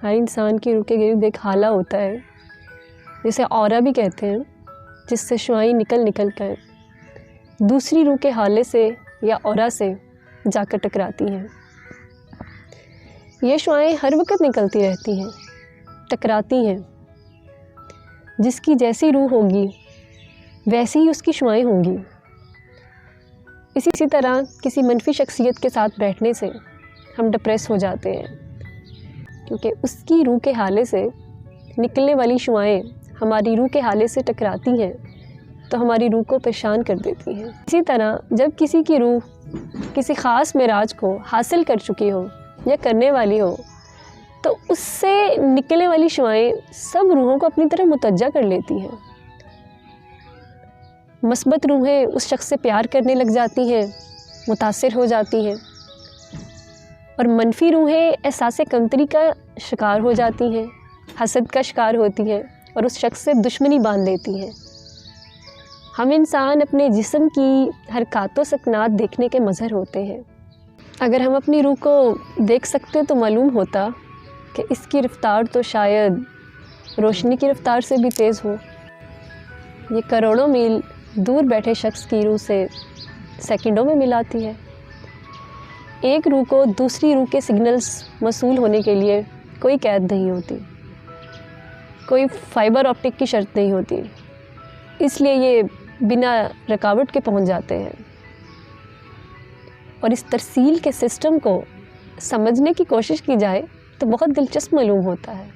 ہر انسان کی روح کے گرد ایک حالہ ہوتا ہے جسے اورا بھی کہتے ہیں، جس سے شعائیں نکل کر دوسری روح کے حالے سے یا اورا سے جا کر ٹکراتی ہیں۔ یہ شعائیں ہر وقت نکلتی رہتی ہیں، ٹکراتی ہیں۔ جس کی جیسی روح ہوگی ویسی ہی اس کی شعائیں ہوں گی۔ اسی طرح کسی منفی شخصیت کے ساتھ بیٹھنے سے ہم ڈپریس ہو جاتے ہیں، کیونکہ اس کی روح کے حالے سے نکلنے والی شعائیں ہماری روح کے حالے سے ٹکراتی ہیں تو ہماری روح کو پریشان کر دیتی ہیں۔ اسی طرح جب کسی کی روح کسی خاص معراج کو حاصل کر چکی ہو یا کرنے والی ہو تو اس سے نکلنے والی شعائیں سب روحوں کو اپنی طرف متوجہ کر لیتی ہیں۔ مثبت روحیں اس شخص سے پیار کرنے لگ جاتی ہیں، متاثر ہو جاتی ہیں، اور منفی روحیں احساس کمتری کا شکار ہو جاتی ہیں، حسد کا شکار ہوتی ہیں اور اس شخص سے دشمنی باندھ لیتی ہیں۔ ہم انسان اپنے جسم کی حرکات و سکنات دیکھنے کے مظہر ہوتے ہیں۔ اگر ہم اپنی روح کو دیکھ سکتے تو معلوم ہوتا کہ اس کی رفتار تو شاید روشنی کی رفتار سے بھی تیز ہو۔ یہ کروڑوں میل دور بیٹھے شخص کی روح سے سیکنڈوں میں ملاتی ہے۔ ایک روح کو دوسری روح کے سگنلز موصول ہونے کے لیے کوئی قید نہیں ہوتی، کوئی فائبر آپٹک کی شرط نہیں ہوتی، اس لیے یہ بنا رکاوٹ کے پہنچ جاتے ہیں۔ اور اس ترسیل کے سسٹم کو سمجھنے کی کوشش کی جائے تو بہت دلچسپ معلوم ہوتا ہے۔